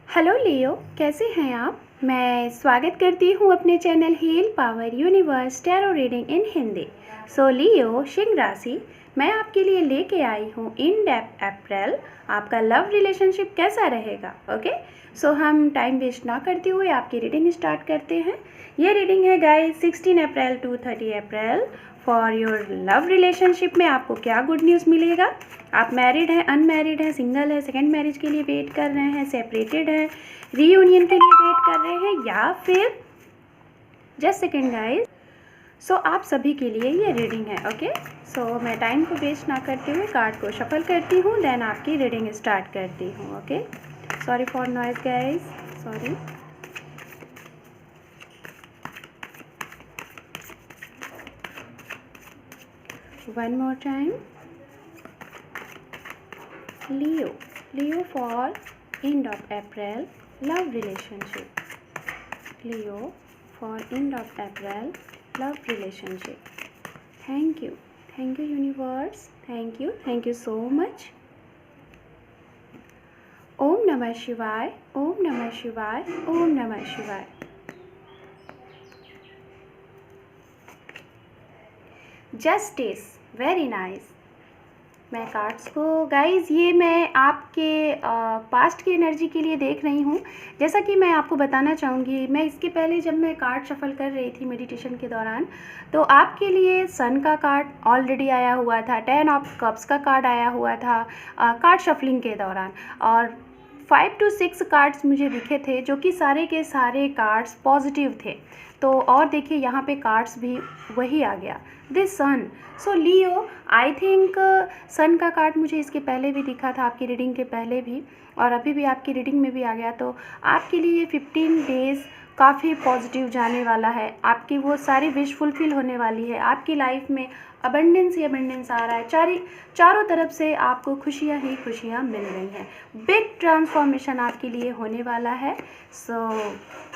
Hello लियो, कैसे हैं आप। मैं स्वागत करती हूँ अपने channel Heal Power Universe tarot reading in Hindi. So Leo सिंह राशि, मैं आपके लिए लेके आई हूँ इन डेप्थ अप्रैल आपका लव रिलेशनशिप कैसा रहेगा। ओके, सो हम टाइम वेस्ट ना करते हुए आपकी रीडिंग स्टार्ट करते हैं। ये रीडिंग है guys 16 April to 30 April for your love relationship में आपको क्या गुड न्यूज़ मिलेगा। आप मैरिड हैं, अनमैरिड हैं, सिंगल है, सेकेंड मैरिज के लिए वेट कर रहे हैं, सेपरेटेड हैं, रीयूनियन के लिए वेट कर रहे हैं, या फिर जस्ट सेकेंड गाइस। सो आप सभी के लिए ये रीडिंग है। ओके, सो मैं टाइम को वेस्ट ना करते हुए कार्ड को शफल करती हूँ, देन आपकी रीडिंग स्टार्ट करती हूँ। Okay, sorry for noise guys, sorry. One more time. Leo for end of April love relationship. Leo for end of April love relationship. Thank you universe, thank you so much. Om Namah Shivaya, Om Namah Shivaya, Om Namah Shivaya. Justice, very nice. मैं cards को guys, ये मैं आपके past की energy के लिए देख रही हूँ। जैसा कि मैं आपको बताना चाहूँगी, मैं इसके पहले जब मैं कार्ड शफल कर रही थी मेडिटेशन के दौरान, तो आपके लिए सन का कार्ड ऑलरेडी आया हुआ था, 10 ऑफ कप्स का कार्ड आया हुआ था कार्ड शफलिंग के दौरान, और 5 to 6 कार्ड्स मुझे दिखे थे जो कि सारे के सारे कार्ड्स पॉजिटिव थे। तो और देखिए यहाँ पे कार्ड्स भी वही आ गया, this sun. So Leo, I think सन का कार्ड मुझे इसके पहले भी दिखा था, आपकी रीडिंग के पहले भी, और अभी भी आपकी रीडिंग में भी आ गया। तो आपके लिए 15 डेज़ काफ़ी पॉजिटिव जाने वाला है, आपकी वो सारी विश फुलफिल होने वाली है, आपकी लाइफ में अबंडेंस ही अबंडेंस आ रहा है, चारों तरफ से आपको खुशियाँ ही खुशियाँ मिल रही हैं। बिग ट्रांसफॉर्मेशन आपके लिए होने वाला है। सो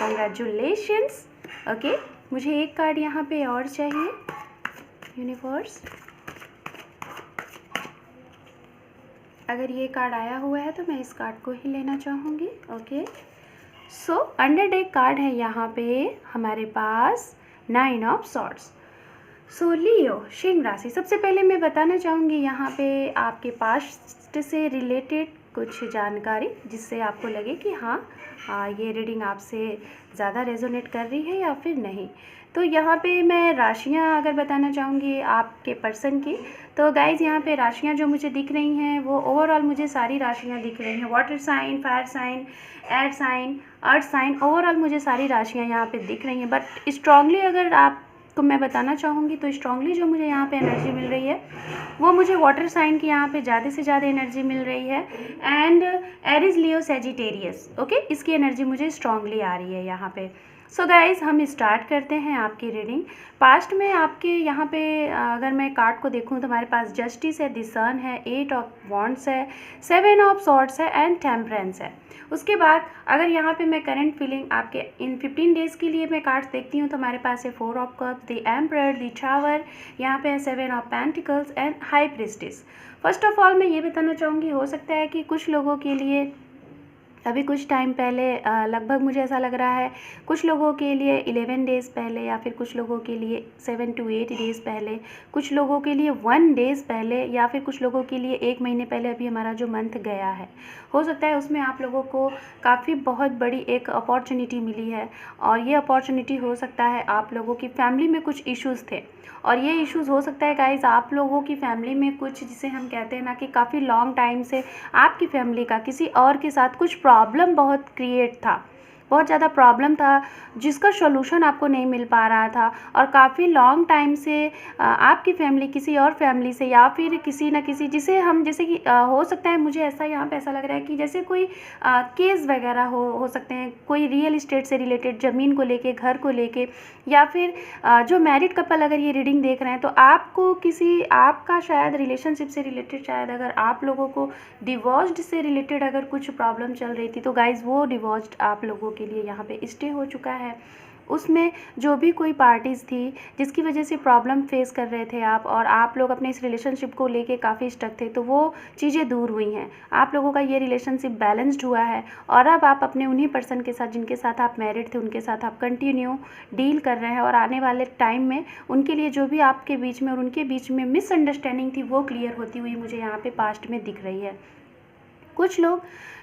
कंग्रेचुलेशंस। ओके, मुझे एक कार्ड यहाँ पे और चाहिए यूनिवर्स। अगर ये कार्ड आया हुआ है तो मैं इस कार्ड को ही लेना चाहूँगी। Okay, so under deck card है यहाँ पे हमारे पास 9 ऑफ सॉर्ड्स। सो लियो सिंह राशि, सबसे पहले मैं बताना चाहूँगी यहाँ पे आपके पास्ट से रिलेटेड कुछ जानकारी, जिससे आपको लगे कि हाँ ये रीडिंग आपसे ज़्यादा रेजोनेट कर रही है या फिर नहीं। तो यहाँ पे मैं राशियाँ अगर बताना चाहूँगी आपके पर्सन की, तो गाइज़ यहाँ पे राशियाँ जो मुझे दिख रही हैं वो ओवरऑल मुझे सारी राशियाँ दिख रही हैं। Water sign, fire sign, air sign, earth sign, overall मुझे सारी राशियाँ यहाँ पे दिख रही हैं। बट स्ट्रांगली अगर आपको मैं बताना चाहूँगी तो स्ट्रांगली जो मुझे यहाँ पे एनर्जी मिल रही है वो मुझे वाटर साइन की यहाँ पे ज़्यादा से ज़्यादा एनर्जी मिल रही है, and Aries Leo Sagittarius. Okay, इसकी एनर्जी मुझे स्ट्रांगली आ रही है यहाँ पे। सो गाइज़, हम स्टार्ट करते हैं आपकी रीडिंग। पास्ट में आपके यहाँ पे अगर मैं कार्ड को देखूँ तो हमारे पास जस्टिस है, द सन है, 8 ऑफ वॉन्ड्स है, 7 ऑफ सॉर्ड्स है, एंड टेम्परेंस है। उसके बाद अगर यहाँ पे मैं करंट फीलिंग आपके इन 15 डेज़ के लिए मैं कार्ड्स देखती हूँ तो हमारे पास है 4 of cups, the emperor, the tower, यहाँ पे है 7 of pentacles and high priestess. First of all मैं ये बताना चाहूँगी, हो सकता है कि कुछ लोगों के लिए अभी कुछ टाइम पहले लगभग मुझे ऐसा लग रहा है कुछ लोगों के लिए 11 डेज़ पहले, या फिर कुछ लोगों के लिए 7 to 8 डेज़ पहले, कुछ लोगों के लिए 1 डेज़ पहले, या फिर कुछ लोगों के लिए 1 महीने पहले अभी हमारा जो मंथ गया है, हो सकता है उसमें आप लोगों को काफ़ी बहुत बड़ी एक अपॉर्चुनिटी मिली है। और ये अपॉर्चुनिटी हो सकता है आप लोगों की फैमिली में कुछ इश्यूज़ थे, और ये इश्यूज़ हो सकता है गाइज़ आप लोगों की फैमिली में कुछ, जिसे हम कहते हैं ना कि काफ़ी लॉन्ग टाइम से आपकी फैमिली का किसी और के साथ कुछ प्रॉब्लम बहुत क्रिएट था, बहुत ज़्यादा प्रॉब्लम था जिसका सॉल्यूशन आपको नहीं मिल पा रहा था, और काफ़ी लॉन्ग टाइम से आपकी फैमिली किसी और फैमिली से, या फिर किसी न किसी, जिसे हम जैसे कि हो सकता है, मुझे ऐसा यहाँ पे ऐसा लग रहा है कि जैसे कोई केस वगैरह हो सकते हैं, कोई रियल इस्टेट से रिलेटेड, ज़मीन को लेके, घर को लेके, या फिर जो मैरिड कपल अगर ये रीडिंग देख रहे हैं तो आपको किसी आपका शायद रिलेशनशिप से रिलेटेड, शायद अगर आप लोगों को डिवोर्स्ड से रिलेटेड अगर कुछ प्रॉब्लम चल रही थी तो गाइज़ वो डिवोर्स्ड आप लोगों के लिए यहाँ पे स्टे हो चुका है। उसमें जो भी कोई पार्टीज़ थी जिसकी वजह से प्रॉब्लम फेस कर रहे थे आप, और आप लोग अपने इस रिलेशनशिप को लेके काफ़ी स्टक थे, तो वो चीज़ें दूर हुई हैं। आप लोगों का ये रिलेशनशिप बैलेंस्ड हुआ है और अब आप अपने उन्हीं पर्सन के साथ जिनके साथ आप मैरिड थे उनके साथ आप कंटिन्यू डील कर रहे हैं, और आने वाले टाइम में उनके लिए जो भी आपके बीच में और उनके बीच में मिसअंडरस्टैंडिंग थी वो क्लियर होती हुई मुझे यहाँ पे पास्ट में दिख रही है। कुछ लोग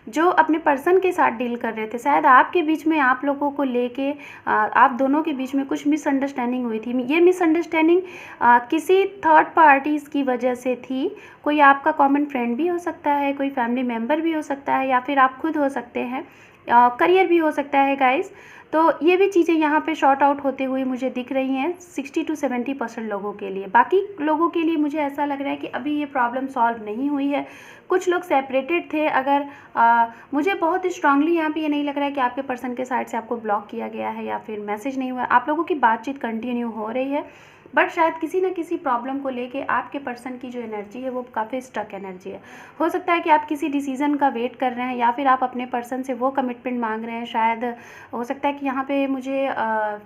जो अपने पर्सन के साथ डील कर रहे थे, शायद आपके बीच में आप लोगों को लेके आप दोनों के बीच में कुछ मिसअंडरस्टैंडिंग हुई थी। ये मिसअंडरस्टैंडिंग किसी थर्ड पार्टीज़ की वजह से थी। कोई आपका कॉमन फ्रेंड भी हो सकता है, कोई फैमिली मेम्बर भी हो सकता है, या फिर आप खुद हो सकते हैं, करियर भी हो सकता है गाइस। तो ये भी चीज़ें यहाँ पे शॉर्ट आउट होते हुए मुझे दिख रही हैं 60 to 70% लोगों के लिए। बाकी लोगों के लिए मुझे ऐसा लग रहा है कि अभी ये प्रॉब्लम सॉल्व नहीं हुई है। कुछ लोग सेपरेटेड थे। अगर मुझे बहुत स्ट्रांगली यहाँ पे ये नहीं लग रहा है कि आपके पर्सन के साइड से आपको ब्लॉक किया गया है या फिर मैसेज नहीं हुआ। आप लोगों की बातचीत कंटिन्यू हो रही है, बट शायद किसी न किसी प्रॉब्लम को लेके आपके पर्सन की जो एनर्जी है वो काफ़ी स्टक एनर्जी है। हो सकता है कि आप किसी डिसीज़न का वेट कर रहे हैं, या फिर आप अपने पर्सन से वो कमिटमेंट मांग रहे हैं। शायद हो सकता है कि यहाँ पे मुझे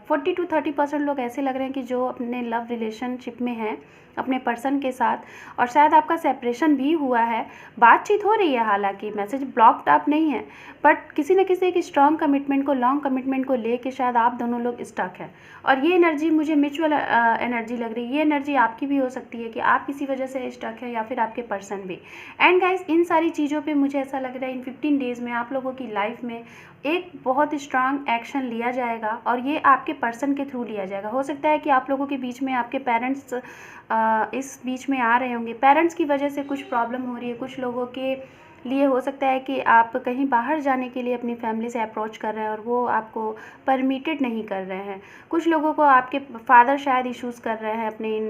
40 to 30% लोग ऐसे लग रहे हैं कि जो अपने लव रिलेशनशिप में हैं अपने पर्सन के साथ, और शायद आपका सेपरेशन भी हुआ है। बातचीत हो रही है, हालांकि मैसेज ब्लॉक्ड आप नहीं है, बट किसी न किसी एक स्ट्रॉन्ग कमिटमेंट को, लॉन्ग कमिटमेंट को लेके शायद आप दोनों लोग स्टक हैं। और ये एनर्जी मुझे म्यूचुअल एनर्जी लग रही है। ये एनर्जी आपकी भी हो सकती है कि आप किसी वजह से स्टक है, या फिर आपके पर्सन भी। एंड गाइस, इन सारी चीज़ों पे मुझे ऐसा लग रहा है इन 15 डेज़ में आप लोगों की लाइफ में एक बहुत स्ट्रांग एक्शन लिया जाएगा, और ये आपके पर्सन के थ्रू लिया जाएगा। हो सकता है कि आप लोगों के बीच में आपके पेरेंट्स इस बीच में आ रहे होंगे। पेरेंट्स की वजह से कुछ प्रॉब्लम हो रही है। कुछ लोगों के लिए हो सकता है कि आप कहीं बाहर जाने के लिए अपनी फैमिली से अप्रोच कर रहे हैं और वो आपको परमिटेड नहीं कर रहे हैं। कुछ लोगों को आपके फादर शायद इश्यूज़ कर रहे हैं अपने इन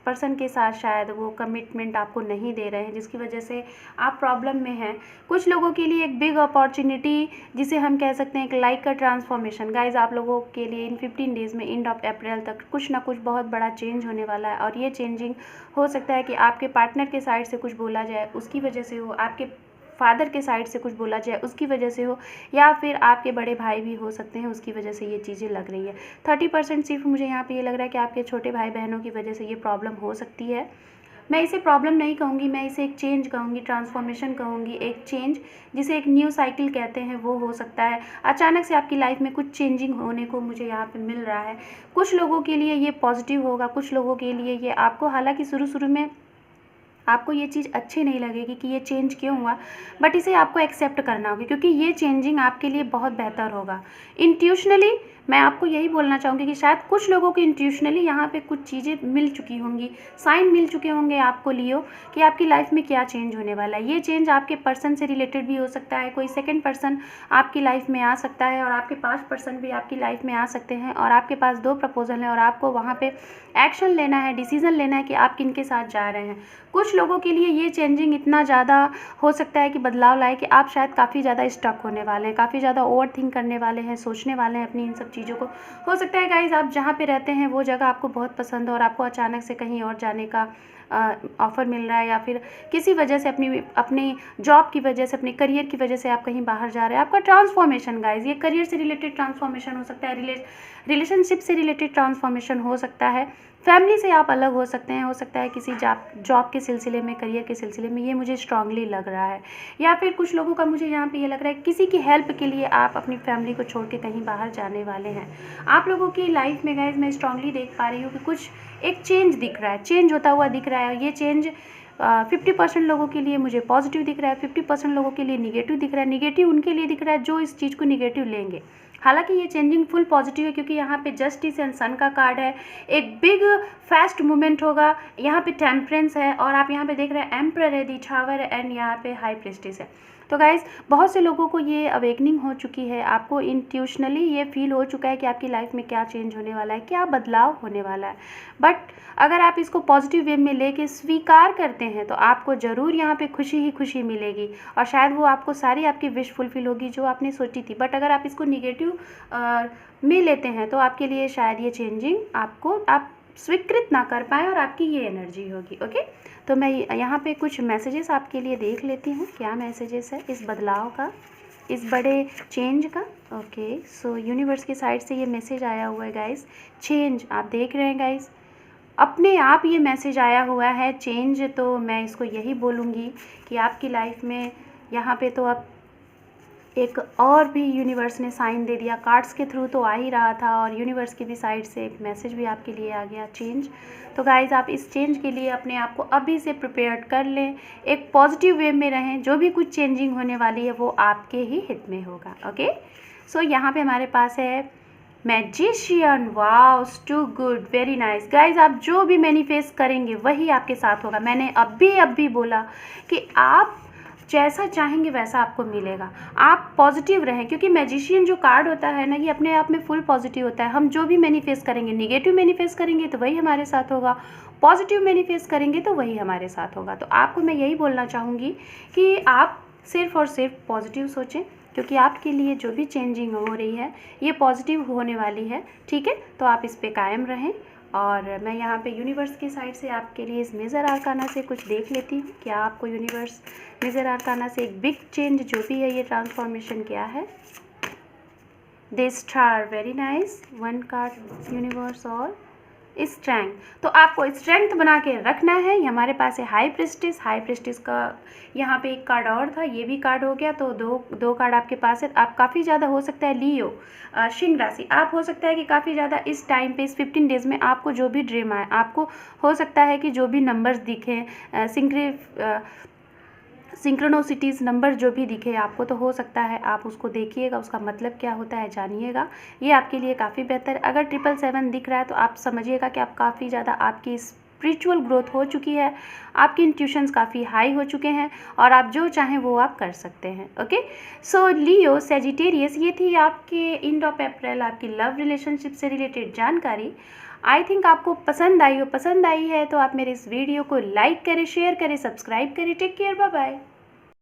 पर्सन के साथ, शायद वो कमिटमेंट आपको नहीं दे रहे हैं, जिसकी वजह से आप प्रॉब्लम में हैं। कुछ लोगों के लिए एक बिग अपॉर्चुनिटी, जिसे हम कह सकते हैं एक लाइक का ट्रांसफॉर्मेशन। गाइज, आप लोगों के लिए इन 15 डेज़ में एंड ऑफ अप्रैल तक कुछ ना कुछ बहुत बड़ा चेंज होने वाला है, और ये चेंजिंग हो सकता है कि आपके पार्टनर के साइड से कुछ बोला जाए उसकी वजह से हो, आपके फादर के साइड से कुछ बोला जाए उसकी वजह से हो, या फिर आपके बड़े भाई भी हो सकते हैं उसकी वजह से ये चीज़ें लग रही है। 30% सिर्फ मुझे यहाँ पे ये लग रहा है कि आपके छोटे भाई बहनों की वजह से ये प्रॉब्लम हो सकती है। मैं इसे प्रॉब्लम नहीं कहूँगी, मैं इसे एक चेंज कहूँगी, ट्रांसफॉर्मेशन कहूँगी। एक चेंज जिसे एक न्यू साइकिल कहते हैं वो हो सकता है। अचानक से आपकी लाइफ में कुछ चेंजिंग होने को मुझे यहाँ पे मिल रहा है। कुछ लोगों के लिए ये पॉजिटिव होगा, कुछ लोगों के लिए ये आपको, हालांकि शुरू में आपको ये चीज़ अच्छी नहीं लगेगी कि ये चेंज क्यों हुआ, बट इसे आपको एक्सेप्ट करना होगा, क्योंकि ये चेंजिंग आपके लिए बहुत बेहतर होगा। इंट्यूशनली मैं आपको यही बोलना चाहूँगी कि शायद कुछ लोगों को इंट्यूशनली यहाँ पे कुछ चीज़ें मिल चुकी होंगी, साइन मिल चुके होंगे आपको लियो कि आपकी लाइफ में क्या चेंज होने वाला है। ये चेंज आपके पर्सन से रिलेटेड भी हो सकता है, कोई सेकंड पर्सन आपकी लाइफ में आ सकता है, और आपके 5 पर्सन भी आपकी लाइफ में आ सकते हैं, और आपके पास 2 प्रपोजल हैं और आपको वहाँ पे एक्शन लेना है, डिसीज़न लेना है कि आप किन के साथ जा रहे हैं। कुछ लोगों के लिए ये चेंजिंग इतना ज़्यादा हो सकता है कि बदलाव लाए कि आप शायद काफ़ी ज़्यादा स्टक होने वाले हैं, काफ़ी ज़्यादा ओवर थिंक करने वाले हैं, सोचने वाले हैं अपनी इन सब चीज़ों को। हो सकता है गाइज आप जहाँ पे रहते हैं वो जगह आपको बहुत पसंद हो, और आपको अचानक से कहीं और जाने का ऑफ़र मिल रहा है, या फिर किसी वजह से अपनी जॉब की वजह से, अपने करियर की वजह से आप कहीं बाहर जा रहे हैं। आपका ट्रांसफॉर्मेशन गाइज, ये करियर से रिलेटेड ट्रांसफॉर्मेशन हो सकता है, रिलेशनशिप से रिलेटेड ट्रांसफॉर्मेशन हो सकता है, फैमिली से आप अलग हो सकते हैं, हो सकता है किसी जॉब के सिलसिले में, करियर के सिलसिले में, ये मुझे स्ट्रांगली लग रहा है। या फिर कुछ लोगों का मुझे यहाँ पे ये लग रहा है किसी की हेल्प के लिए आप अपनी फैमिली को छोड़ के कहीं बाहर जाने वाले हैं। आप लोगों की लाइफ में गाइज मैं स्ट्रांगली देख पा रही हूँ कि कुछ एक चेंज दिख रहा है, चेंज होता हुआ दिख रहा है। ये चेंज 50% लोगों के लिए मुझे पॉजिटिव दिख रहा है, 50% लोगों के लिए निगेटिव दिख रहा है। निगेटिव उनके लिए दिख रहा है जो इस चीज़ को निगेटिव लेंगे। हालांकि ये चेंजिंग फुल पॉजिटिव है, क्योंकि यहाँ पे जस्टिस एंड सन का कार्ड है। एक बिग फास्ट मूवमेंट होगा। यहाँ पे टेम्परेंस है, और आप यहाँ पे देख रहे हैं एम्परर है, दी टावर है, एंड यहाँ पे हाई प्रीस्टेस है। तो गाइज़, बहुत से लोगों को ये अवेकनिंग हो चुकी है, आपको इंट्यूशनली ये फील हो चुका है कि आपकी लाइफ में क्या चेंज होने वाला है, क्या बदलाव होने वाला है। बट अगर आप इसको पॉजिटिव वे में लेके स्वीकार करते हैं तो आपको ज़रूर यहाँ पे खुशी ही खुशी मिलेगी, और शायद वो आपको सारी आपकी विश फुलफिल होगी जो आपने सोची थी। बट अगर आप इसको निगेटिव में लेते हैं तो आपके लिए शायद ये चेंजिंग आप स्वीकृत ना कर पाएँ, और आपकी ये एनर्जी होगी। ओके, तो मैं यहाँ पे कुछ मैसेजेस आपके लिए देख लेती हूँ, क्या मैसेजेस है इस बदलाव का। इस बड़े चेंज का। ओके, सो यूनिवर्स की साइड से ये मैसेज आया हुआ है गाइस, चेंज। आप देख रहे हैं गाइस, अपने आप ये मैसेज आया हुआ है चेंज। तो मैं इसको यही बोलूँगी कि आपकी लाइफ में यहाँ पे तो अब एक और भी यूनिवर्स ने साइन दे दिया, कार्ड्स के थ्रू तो आ ही रहा था और यूनिवर्स की भी साइड से एक मैसेज भी आपके लिए आ गया, चेंज। तो गाइज़ आप इस चेंज के लिए अपने आप को अभी से प्रिपेयर्ड कर लें, एक पॉजिटिव वे में रहें। जो भी कुछ चेंजिंग होने वाली है वो आपके ही हित में होगा। ओके, सो यहाँ पे हमारे पास है magician. Wow, too good, very nice guys. आप जो भी मैनिफेस्ट करेंगे वही आपके साथ होगा। मैंने अभी बोला कि आप जैसा चाहेंगे वैसा आपको मिलेगा। आप पॉजिटिव रहें, क्योंकि मैजिशियन जो कार्ड होता है ना, ये अपने आप में फुल पॉजिटिव होता है। हम जो भी मैनिफेस्ट करेंगे, नेगेटिव मैनिफेस्ट करेंगे तो वही हमारे साथ होगा, पॉजिटिव मैनिफेस्ट करेंगे तो वही हमारे साथ होगा। तो आपको मैं यही बोलना चाहूँगी कि आप सिर्फ और सिर्फ पॉजिटिव सोचें, क्योंकि आपके लिए जो भी चेंजिंग हो रही है ये पॉजिटिव होने वाली है। ठीक है, तो आप इस पे कायम रहें। और मैं यहाँ पे यूनिवर्स की साइड से आपके लिए इस मेजर आर्काना से कुछ देख लेती हूँ। क्या आपको यूनिवर्स मेजर आर्काना से एक बिग चेंज जो भी है, ये ट्रांसफॉर्मेशन क्या है? The star, very nice, one card universe और स्ट्रेंथ। तो आपको स्ट्रेंथ बना के रखना है। हमारे पास है हाई प्रेस्टिस। हाई प्रेस्टिस का यहाँ पे एक कार्ड और था, ये भी कार्ड हो गया, तो दो कार्ड आपके पास है। आप काफ़ी ज़्यादा हो सकता है लियो, सिंह राशि, आप हो सकता है कि काफ़ी ज़्यादा इस टाइम पे, इस 15 डेज़ में आपको जो भी ड्रीम आए, आपको हो सकता है कि जो भी नंबर्स दिखें, सिंक्रोनोसिटीज़ नंबर जो भी दिखे आपको, तो हो सकता है आप उसको देखिएगा, उसका मतलब क्या होता है जानिएगा, ये आपके लिए काफ़ी बेहतर। अगर 777 दिख रहा है तो आप समझिएगा कि आप काफ़ी ज़्यादा, आपकी स्पिरिचुअल ग्रोथ हो चुकी है, आपके इंट्यूशंस काफ़ी हाई हो चुके हैं और आप जो चाहें वो आप कर सकते हैं। ओके, सो लियो, सेजिटेरियस, ये थी आपके एंड ऑफ अप्रैल आपकी लव रिलेशनशिप से रिलेटेड जानकारी। आई थिंक आपको पसंद आई हो। पसंद आई है तो आप मेरे इस वीडियो को लाइक करें, शेयर करें, सब्सक्राइब करें। Take care, bye bye.